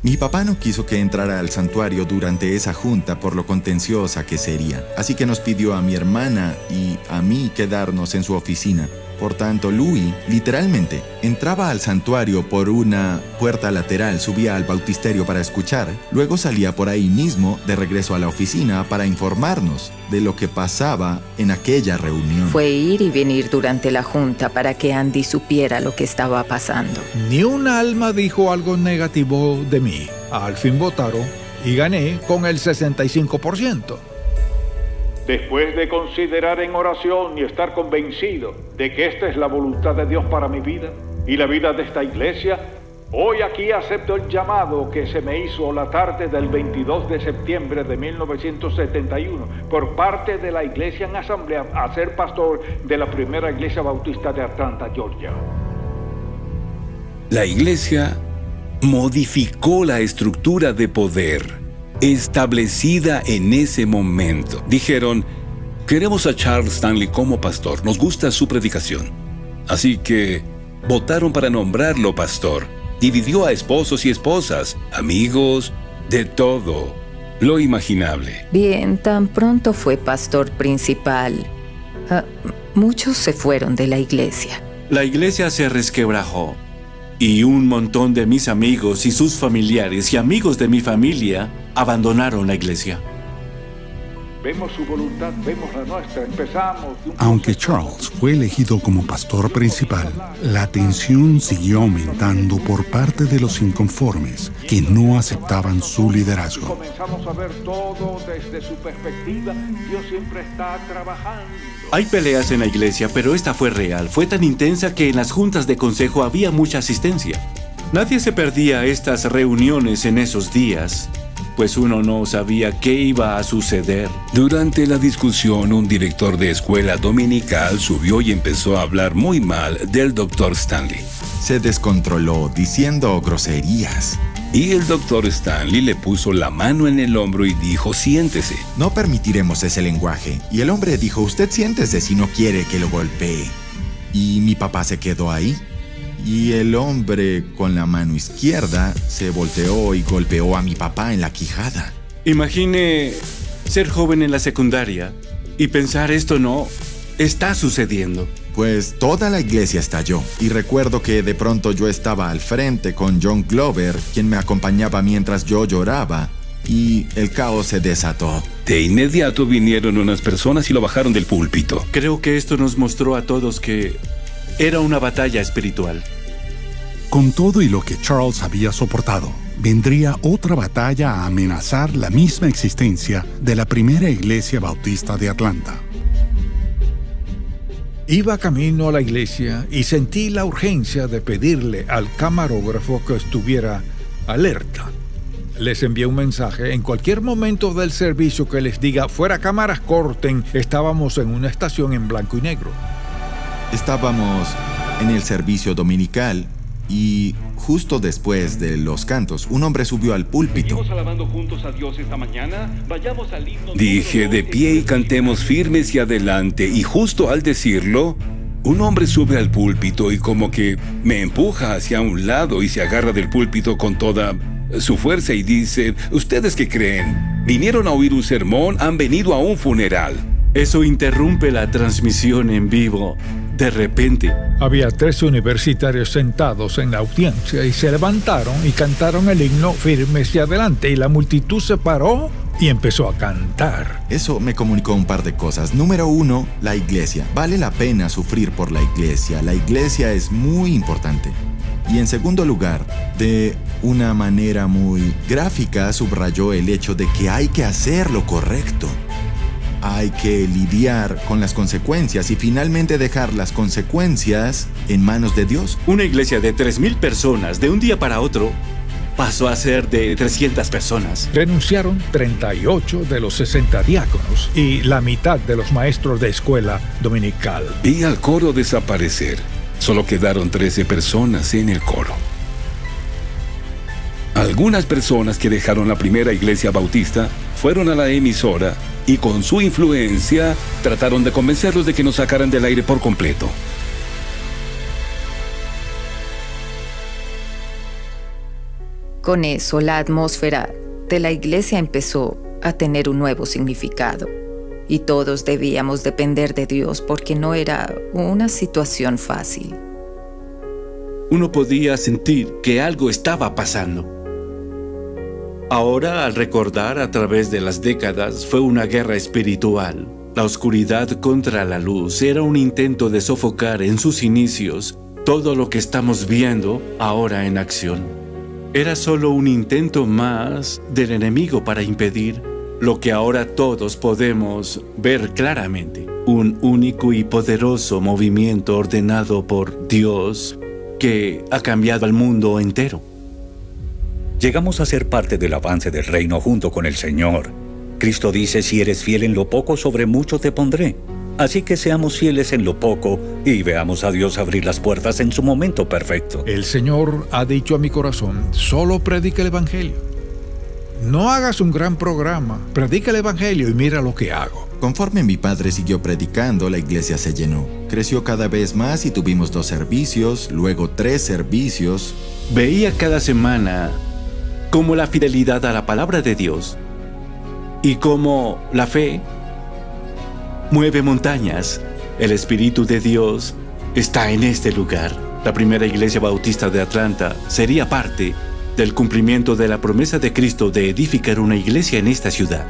Mi papá no quiso que entrara al santuario durante esa junta por lo contenciosa que sería, así que nos pidió a mi hermana y a mí quedarnos en su oficina. Por tanto, Louis, literalmente, entraba al santuario por una puerta lateral, subía al bautisterio para escuchar, luego salía por ahí mismo de regreso a la oficina para informarnos de lo que pasaba en aquella reunión. Fue ir y venir durante la junta para que Andy supiera lo que estaba pasando. Ni un alma dijo algo negativo de mí. Al fin votaron y gané con el 65%. Después de considerar en oración y estar convencido de que esta es la voluntad de Dios para mi vida y la vida de esta iglesia, hoy aquí acepto el llamado que se me hizo la tarde del 22 de septiembre de 1971 por parte de la iglesia en asamblea a ser pastor de la primera iglesia bautista de Atlanta, Georgia. La iglesia modificó la estructura de poder establecida en ese momento. Dijeron: queremos a Charles Stanley como pastor, nos gusta su predicación. Así que votaron para nombrarlo pastor. Dividió a esposos y esposas, amigos, de todo lo imaginable. Bien, tan pronto fue pastor principal, muchos se fueron de la iglesia. La iglesia se resquebrajó y un montón de mis amigos y sus familiares y amigos de mi familia abandonaron la iglesia. Vemos su voluntad, vemos la nuestra, empezamos. Aunque Charles fue elegido como pastor principal, la tensión siguió aumentando por parte de los inconformes que no aceptaban su liderazgo. Comenzamos a ver todo desde su perspectiva. Dios siempre está trabajando. Hay peleas en la iglesia, pero esta fue real. Fue tan intensa que en las juntas de consejo había mucha asistencia. Nadie se perdía estas reuniones en esos días, pues uno no sabía qué iba a suceder. Durante la discusión, un director de escuela dominical subió y empezó a hablar muy mal del Dr. Stanley. Se descontroló diciendo groserías. Y el Dr. Stanley le puso la mano en el hombro y dijo: siéntese. No permitiremos ese lenguaje. Y el hombre dijo: usted siéntese si no quiere que lo golpee. Y mi papá se quedó ahí. Y el hombre con la mano izquierda se volteó y golpeó a mi papá en la quijada. Imagine ser joven en la secundaria y pensar: esto no está sucediendo. Pues toda la iglesia estalló. Y recuerdo que de pronto yo estaba al frente con John Glover, quien me acompañaba mientras yo lloraba, y el caos se desató. De inmediato vinieron unas personas y lo bajaron del púlpito. Creo que esto nos mostró a todos que era una batalla espiritual. Con todo y lo que Charles había soportado, vendría otra batalla a amenazar la misma existencia de la primera iglesia bautista de Atlanta. Iba camino a la iglesia y sentí la urgencia de pedirle al camarógrafo que estuviera alerta. Les envié un mensaje en cualquier momento del servicio que les diga: fuera cámaras, corten. Estábamos en una estación en blanco y negro. Estábamos en el servicio dominical y justo después de los cantos, un hombre subió al púlpito. ¿Venimos alabando juntos a Dios esta mañana? Vayamos al himno. Dije: de pie y cantemos firmes y adelante. Y justo al decirlo, un hombre sube al púlpito y como que me empuja hacia un lado y se agarra del púlpito con toda su fuerza y dice: ¿ustedes qué creen? ¿Vinieron a oír un sermón? ¿Han venido a un funeral? Eso interrumpe la transmisión en vivo De repente, había 3 universitarios sentados en la audiencia y se levantaron y cantaron el himno firmes y adelante, y la multitud se paró y empezó a cantar. Eso me comunicó un par de cosas. Número 1, la iglesia. Vale la pena sufrir por la iglesia. La iglesia es muy importante. Y en segundo lugar, de una manera muy gráfica, subrayó el hecho de que hay que hacer lo correcto. Hay que lidiar con las consecuencias y finalmente dejar las consecuencias en manos de Dios. Una iglesia de 3,000 personas de un día para otro pasó a ser de 300 personas. Renunciaron 38 de los 60 diáconos y la mitad de los maestros de escuela dominical. Vi al coro desaparecer. Solo quedaron 13 personas en el coro. Algunas personas que dejaron la primera iglesia bautista fueron a la emisora y con su influencia trataron de convencerlos de que nos sacaran del aire por completo. Con eso, la atmósfera de la iglesia empezó a tener un nuevo significado. Y todos debíamos depender de Dios porque no era una situación fácil. Uno podía sentir que algo estaba pasando. Ahora, al recordar a través de las décadas, fue una guerra espiritual. La oscuridad contra la luz era un intento de sofocar en sus inicios todo lo que estamos viendo ahora en acción. Era solo un intento más del enemigo para impedir lo que ahora todos podemos ver claramente. Un único y poderoso movimiento ordenado por Dios que ha cambiado al mundo entero. Llegamos a ser parte del avance del reino junto con el Señor. Cristo dice, si eres fiel en lo poco, sobre mucho te pondré. Así que seamos fieles en lo poco y veamos a Dios abrir las puertas en su momento perfecto. El Señor ha dicho a mi corazón, solo predica el Evangelio. No hagas un gran programa, predica el Evangelio y mira lo que hago. Conforme mi padre siguió predicando, la iglesia se llenó. Creció cada vez más y tuvimos 2 servicios, luego 3 servicios. Veía cada semana cómo la fidelidad a la palabra de Dios y cómo la fe mueve montañas. El Espíritu de Dios está en este lugar. La primera iglesia bautista de Atlanta sería parte del cumplimiento de la promesa de Cristo de edificar una iglesia en esta ciudad.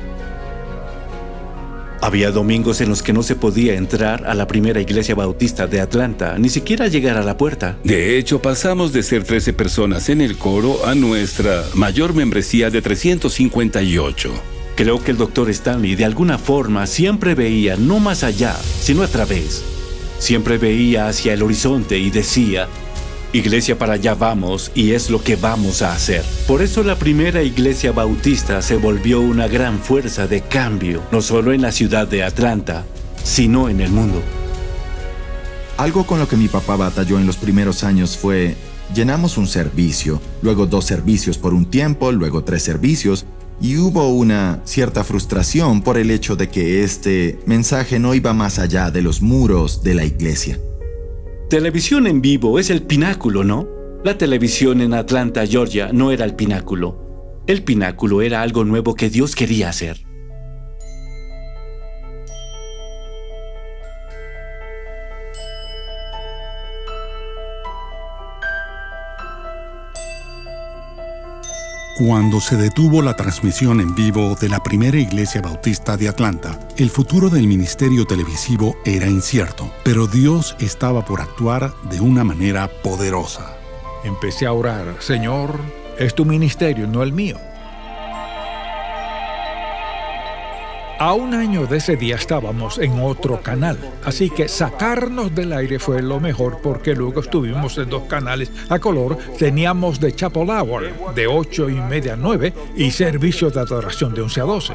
Había domingos en los que no se podía entrar a la primera iglesia bautista de Atlanta, ni siquiera llegar a la puerta. De hecho, pasamos de ser 13 personas en el coro a nuestra mayor membresía de 358. Creo que el Dr. Stanley de alguna forma siempre veía no más allá, sino a través. Siempre veía hacia el horizonte y decía, iglesia, para allá vamos y es lo que vamos a hacer. Por eso la primera iglesia bautista se volvió una gran fuerza de cambio, no solo en la ciudad de Atlanta, sino en el mundo. Algo con lo que mi papá batalló en los primeros años fue, llenamos un servicio, luego 2 servicios por un tiempo, luego 3 servicios, y hubo una cierta frustración por el hecho de que este mensaje no iba más allá de los muros de la iglesia. Televisión en vivo es el pináculo, ¿no? La televisión en Atlanta, Georgia, no era el pináculo. El pináculo era algo nuevo que Dios quería hacer. Cuando se detuvo la transmisión en vivo de la primera iglesia bautista de Atlanta, el futuro del ministerio televisivo era incierto, pero Dios estaba por actuar de una manera poderosa. Empecé a orar, Señor, es tu ministerio, no el mío. A un año de ese día estábamos en otro canal, así que sacarnos del aire fue lo mejor porque luego estuvimos en 2 canales a color. Teníamos The Chapel Hour de 8:30 a 9 y servicios de adoración de 11 a 12.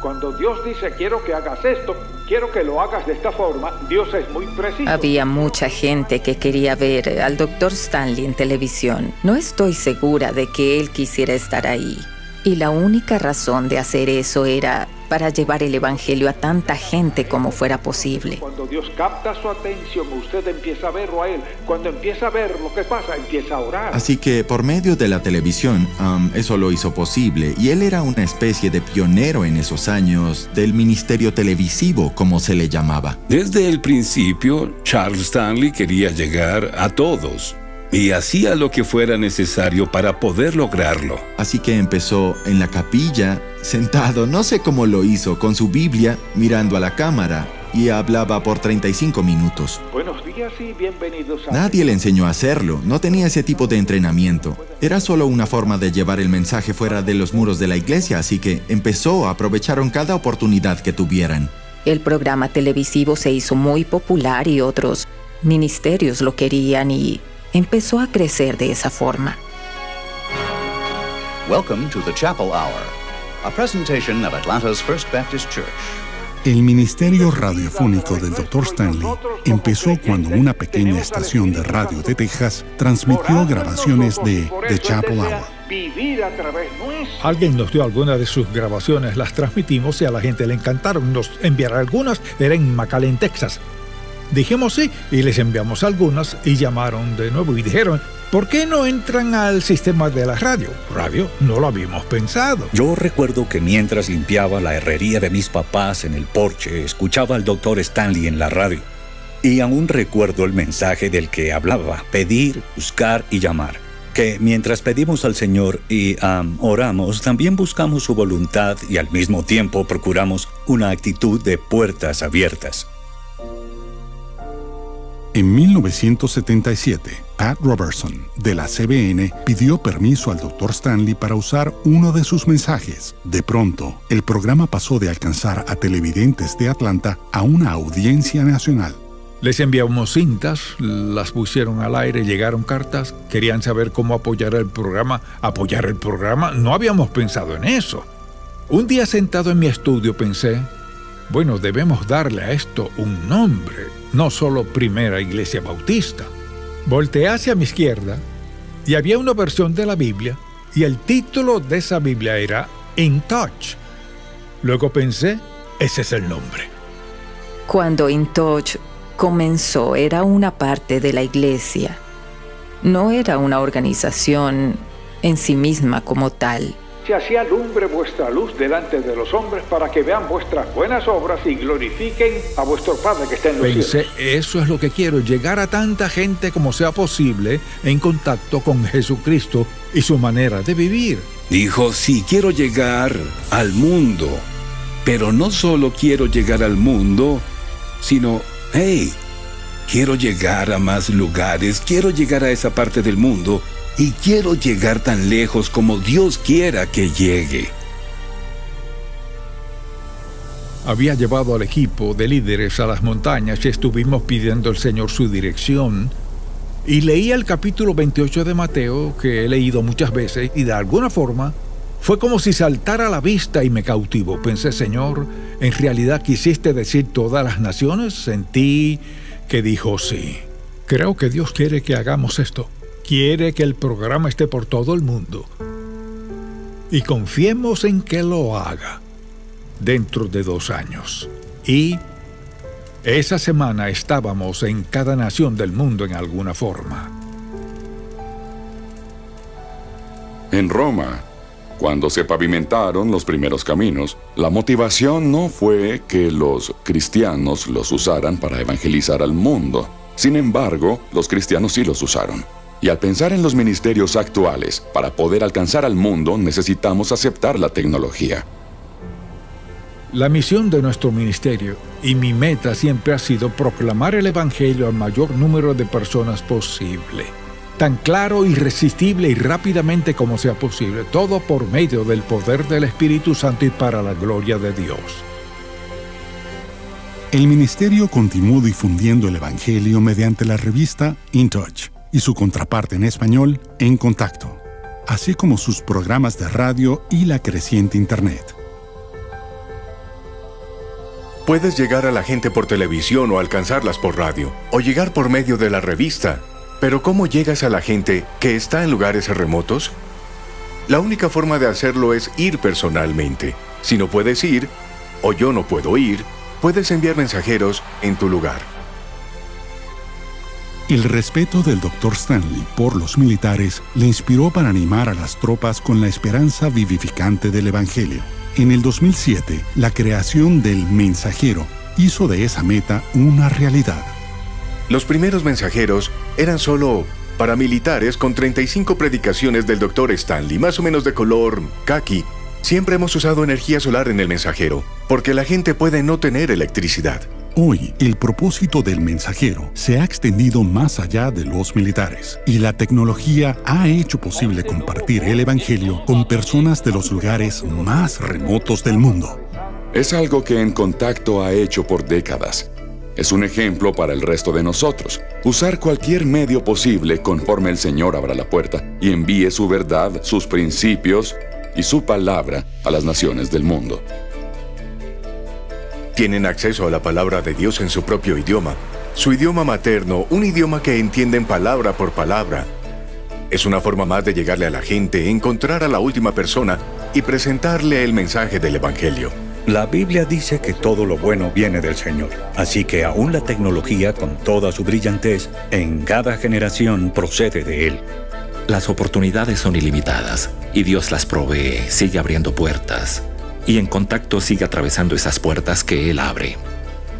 Cuando Dios dice quiero que hagas esto, quiero que lo hagas de esta forma, Dios es muy preciso. Había mucha gente que quería ver al Dr. Stanley en televisión. No estoy segura de que él quisiera estar ahí. Y la única razón de hacer eso era para llevar el Evangelio a tanta gente como fuera posible. Cuando Dios capta su atención, usted empieza a verlo a Él. Cuando empieza a ver lo que pasa, empieza a orar. Así que por medio de la televisión, eso lo hizo posible. Y él era una especie de pionero en esos años del ministerio televisivo, como se le llamaba. Desde el principio, Charles Stanley quería llegar a todos y hacía lo que fuera necesario para poder lograrlo. Así que empezó en la capilla, sentado, no sé cómo lo hizo, con su Biblia, mirando a la cámara, y hablaba por 35 minutos. Buenos días y bienvenidos a... Nadie le enseñó a hacerlo, no tenía ese tipo de entrenamiento. Era solo una forma de llevar el mensaje fuera de los muros de la iglesia, así que aprovecharon cada oportunidad que tuvieran. El programa televisivo se hizo muy popular y otros ministerios lo querían y empezó a crecer de esa forma. Welcome to the Chapel Hour, a presentation of Atlanta's First Baptist Church. El ministerio radiofónico del Dr. Stanley empezó cuando una pequeña estación de radio de Texas transmitió grabaciones de The Chapel Hour. Alguien nos dio algunas de sus grabaciones, las transmitimos y a la gente le encantaron. Nos enviaron algunas, era en McAllen, Texas. Dijimos sí y les enviamos algunas y llamaron de nuevo y dijeron, ¿por qué no entran al sistema de la radio? Radio, no lo habíamos pensado. Yo recuerdo que mientras limpiaba la herrería de mis papás en el porche, escuchaba al Dr. Stanley en la radio. Y aún recuerdo el mensaje del que hablaba, pedir, buscar y llamar. Que mientras pedimos al Señor y oramos, también buscamos su voluntad y al mismo tiempo procuramos una actitud de puertas abiertas. En 1977, Pat Robertson, de la CBN, pidió permiso al Dr. Stanley para usar uno de sus mensajes. De pronto, el programa pasó de alcanzar a televidentes de Atlanta a una audiencia nacional. Les enviamos cintas, las pusieron al aire, llegaron cartas, querían saber cómo apoyar el programa. ¿Apoyar el programa? No habíamos pensado en eso. Un día sentado en mi estudio pensé, bueno, debemos darle a esto un nombre, no solo Primera Iglesia Bautista. Volteé hacia mi izquierda y había una versión de la Biblia y el título de esa Biblia era In Touch. Luego pensé, ese es el nombre. Cuando In Touch comenzó, era una parte de la iglesia. No era una organización en sí misma como tal. Si así alumbre vuestra luz delante de los hombres para que vean vuestras buenas obras y glorifiquen a vuestro Padre que está en los cielos. Pensé, eso es lo que quiero, llegar a tanta gente como sea posible en contacto con Jesucristo y su manera de vivir. Dijo, sí, quiero llegar al mundo, pero no solo quiero llegar al mundo, sino, quiero llegar a más lugares, quiero llegar a esa parte del mundo y quiero llegar tan lejos como Dios quiera que llegue. Había llevado al equipo de líderes a las montañas y estuvimos pidiendo al Señor su dirección. Y leía el capítulo 28 de Mateo, que he leído muchas veces, y de alguna forma fue como si saltara a la vista y me cautivó. Pensé, Señor, ¿en realidad quisiste decir todas las naciones? Sentí que dijo sí. Creo que Dios quiere que hagamos esto. Quiere que el programa esté por todo el mundo. Y confiemos en que lo haga dentro de 2 años. Y esa semana estábamos en cada nación del mundo en alguna forma. En Roma, cuando se pavimentaron los primeros caminos, la motivación no fue que los cristianos los usaran para evangelizar al mundo. Sin embargo, los cristianos sí los usaron. Y al pensar en los ministerios actuales, para poder alcanzar al mundo, necesitamos aceptar la tecnología. La misión de nuestro ministerio y mi meta siempre ha sido proclamar el Evangelio al mayor número de personas posible. Tan claro, irresistible y rápidamente como sea posible. Todo por medio del poder del Espíritu Santo y para la gloria de Dios. El ministerio continuó difundiendo el Evangelio mediante la revista In Touch y su contraparte en español, En Contacto, así como sus programas de radio y la creciente Internet. Puedes llegar a la gente por televisión o alcanzarlas por radio, o llegar por medio de la revista. Pero ¿cómo llegas a la gente que está en lugares remotos? La única forma de hacerlo es ir personalmente. Si no puedes ir, o yo no puedo ir, puedes enviar mensajeros en tu lugar. El respeto del Dr. Stanley por los militares le inspiró para animar a las tropas con la esperanza vivificante del Evangelio. En el 2007, la creación del mensajero hizo de esa meta una realidad. Los primeros mensajeros eran solo paramilitares con 35 predicaciones del Dr. Stanley, más o menos de color caqui. Siempre hemos usado energía solar en el mensajero, porque la gente puede no tener electricidad. Hoy, el propósito del mensajero se ha extendido más allá de los militares, y la tecnología ha hecho posible compartir el Evangelio con personas de los lugares más remotos del mundo. Es algo que En Contacto ha hecho por décadas. Es un ejemplo para el resto de nosotros. Usar cualquier medio posible conforme el Señor abra la puerta y envíe su verdad, sus principios y su palabra a las naciones del mundo. Tienen acceso a la palabra de Dios en su propio idioma, su idioma materno, un idioma que entienden palabra por palabra. Es una forma más de llegarle a la gente, encontrar a la última persona y presentarle el mensaje del Evangelio. La Biblia dice que todo lo bueno viene del Señor, así que aún la tecnología, con toda su brillantez, en cada generación procede de Él. Las oportunidades son ilimitadas y Dios las provee, sigue abriendo puertas. Y En Contacto sigue atravesando esas puertas que Él abre.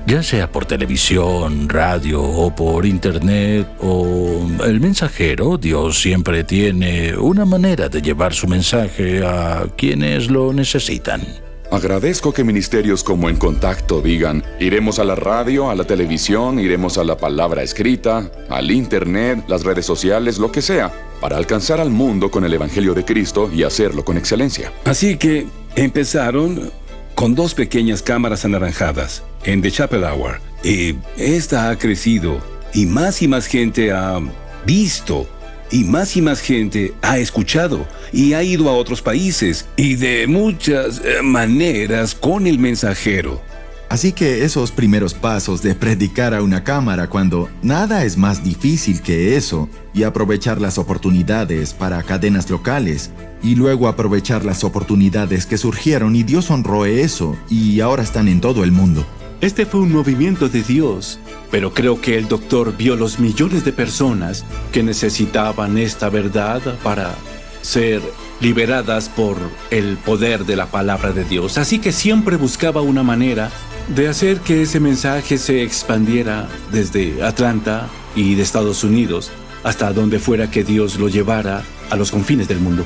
Ya sea por televisión, radio o por internet o el mensajero, Dios siempre tiene una manera de llevar su mensaje a quienes lo necesitan. Agradezco que ministerios como En Contacto digan: iremos a la radio, a la televisión, iremos a la palabra escrita, al internet, las redes sociales, lo que sea, para alcanzar al mundo con el Evangelio de Cristo y hacerlo con excelencia. Así que empezaron con 2 pequeñas cámaras anaranjadas en The Chapel Hour. Y esta ha crecido y más gente ha visto y más gente ha escuchado y ha ido a otros países y de muchas maneras con el mensajero. Así que esos primeros pasos de predicar a una cámara cuando nada es más difícil que eso, y aprovechar las oportunidades para cadenas locales, y luego aprovechar las oportunidades que surgieron y Dios honró eso, y ahora están en todo el mundo. Este fue un movimiento de Dios, pero creo que el doctor vio los millones de personas que necesitaban esta verdad para ser liberadas por el poder de la palabra de Dios. Así que siempre buscaba una manera de hacer que ese mensaje se expandiera desde Atlanta y de Estados Unidos hasta donde fuera que Dios lo llevara a los confines del mundo.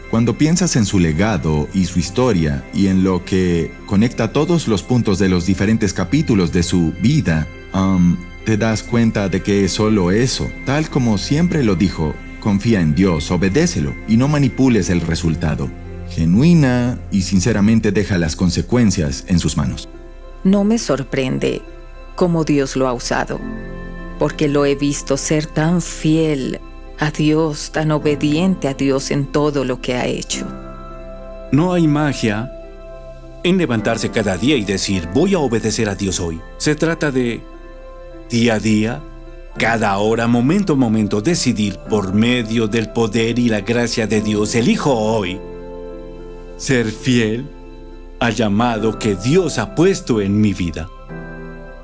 Cuando piensas en su legado y su historia y en lo que conecta todos los puntos de los diferentes capítulos de su vida, te das cuenta de que es solo eso. Tal como siempre lo dijo, confía en Dios, obedécelo y no manipules el resultado. Genuina y sinceramente deja las consecuencias en sus manos. No me sorprende cómo Dios lo ha usado, porque lo he visto ser tan fiel a Dios, tan obediente a Dios en todo lo que ha hecho. No hay magia en levantarse cada día y decir, voy a obedecer a Dios hoy. Se trata de día a día, cada hora, momento a momento, decidir por medio del poder y la gracia de Dios, elijo hoy ser fiel al llamado que Dios ha puesto en mi vida.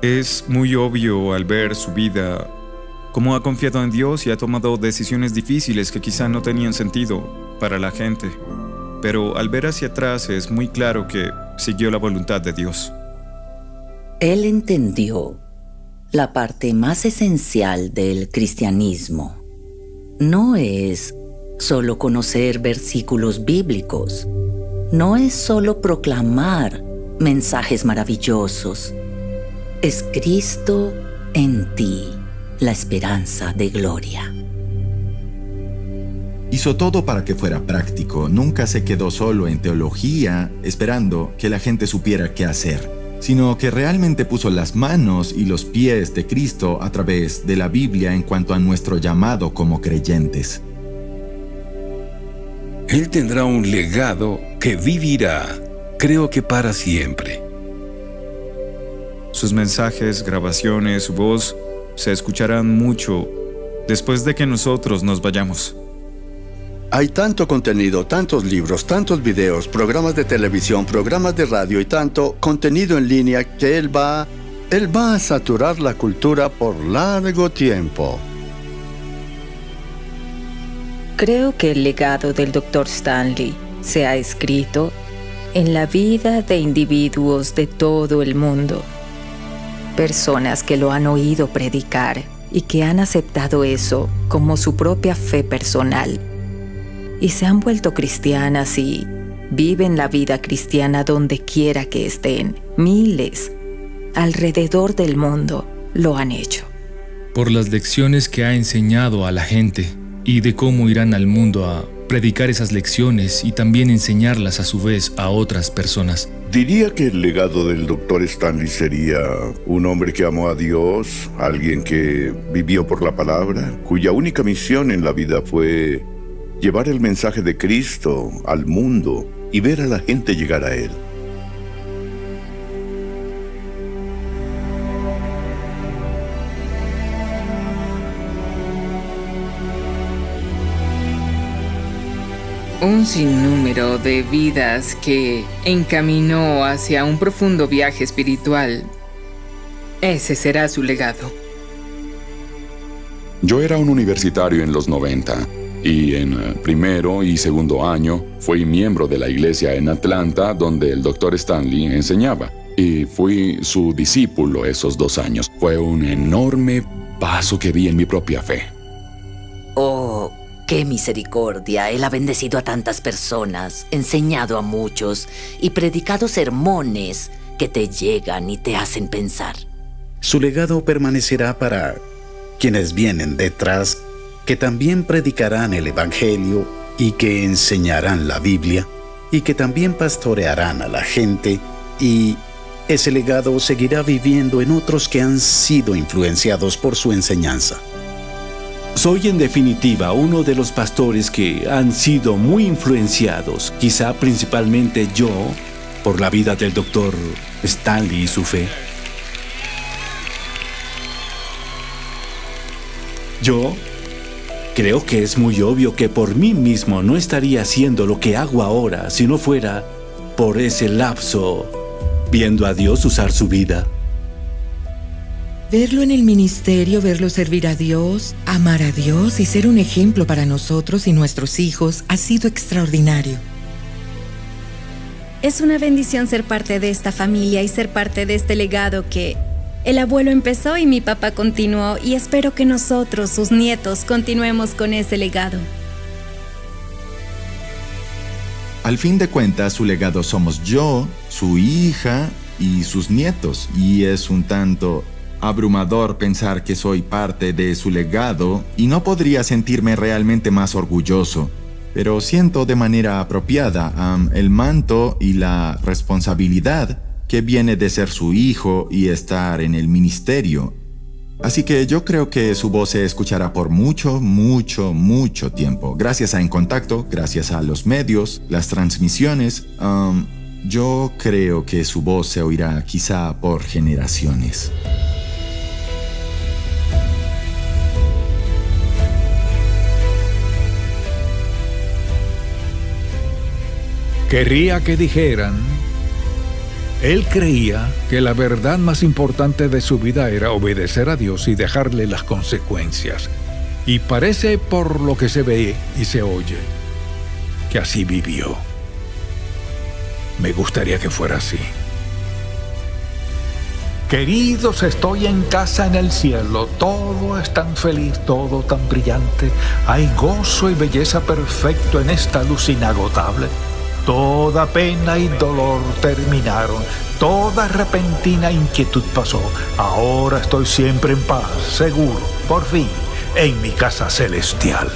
Es muy obvio al ver su vida cómo ha confiado en Dios y ha tomado decisiones difíciles que quizá no tenían sentido para la gente. Pero al ver hacia atrás es muy claro que siguió la voluntad de Dios. Él entendió la parte más esencial del cristianismo. No es solo conocer versículos bíblicos. No es solo proclamar mensajes maravillosos. Es Cristo en ti, la esperanza de gloria. Hizo todo para que fuera práctico. Nunca se quedó solo en teología, esperando que la gente supiera qué hacer, sino que realmente puso las manos y los pies de Cristo a través de la Biblia en cuanto a nuestro llamado como creyentes. Él tendrá un legado que vivirá creo que para siempre. Sus mensajes, grabaciones, su voz se escucharán mucho después de que nosotros nos vayamos. Hay tanto contenido, tantos libros, tantos videos, programas de televisión, programas de radio y tanto contenido en línea que él va a saturar la cultura por largo tiempo. Creo que el legado del Dr. Stanley se ha escrito en la vida de individuos de todo el mundo. Personas que lo han oído predicar y que han aceptado eso como su propia fe personal. Y se han vuelto cristianas y viven la vida cristiana donde quiera que estén. Miles alrededor del mundo lo han hecho. Por las lecciones que ha enseñado a la gente y de cómo irán al mundo a predicar esas lecciones y también enseñarlas a su vez a otras personas. Diría que el legado del Dr. Stanley sería un hombre que amó a Dios, alguien que vivió por la palabra, cuya única misión en la vida fue llevar el mensaje de Cristo al mundo y ver a la gente llegar a Él. Un sinnúmero de vidas que encaminó hacia un profundo viaje espiritual. Ese será su legado. Yo era un universitario en los 90 y en primero y segundo año fui miembro de la iglesia en Atlanta donde el Dr. Stanley enseñaba y fui su discípulo esos 2 años. Fue un enorme paso que di en mi propia fe. ¡Oh, qué misericordia! Él ha bendecido a tantas personas, enseñado a muchos y predicado sermones que te llegan y te hacen pensar. Su legado permanecerá para quienes vienen detrás, que también predicarán el Evangelio y que enseñarán la Biblia y que también pastorearán a la gente, y ese legado seguirá viviendo en otros que han sido influenciados por su enseñanza. Soy en definitiva uno de los pastores que han sido muy influenciados, quizá principalmente yo, por la vida del Dr. Stanley y su fe. Yo creo que es muy obvio que por mí mismo no estaría haciendo lo que hago ahora si no fuera por ese lapso viendo a Dios usar su vida. Verlo en el ministerio, verlo servir a Dios, amar a Dios y ser un ejemplo para nosotros y nuestros hijos ha sido extraordinario. Es una bendición ser parte de esta familia y ser parte de este legado que el abuelo empezó y mi papá continuó, y espero que nosotros, sus nietos, continuemos con ese legado. Al fin de cuentas, su legado somos yo, su hija y sus nietos, y es un tanto abrumador pensar que soy parte de su legado y no podría sentirme realmente más orgulloso, pero siento de manera apropiada el manto y la responsabilidad que viene de ser su hijo y estar en el ministerio. Así que yo creo que su voz se escuchará por mucho, mucho, mucho tiempo. Gracias a En Contacto, gracias a los medios, las transmisiones, yo creo que su voz se oirá quizá por generaciones. Quería que dijeran, él creía que la verdad más importante de su vida era obedecer a Dios y dejarle las consecuencias. Y parece, por lo que se ve y se oye, que así vivió. Me gustaría que fuera así. Queridos, estoy en casa en el cielo. Todo es tan feliz, todo tan brillante. Hay gozo y belleza perfecto en esta luz inagotable. Toda pena y dolor terminaron, toda repentina inquietud pasó. Ahora estoy siempre en paz, seguro, por fin, en mi casa celestial.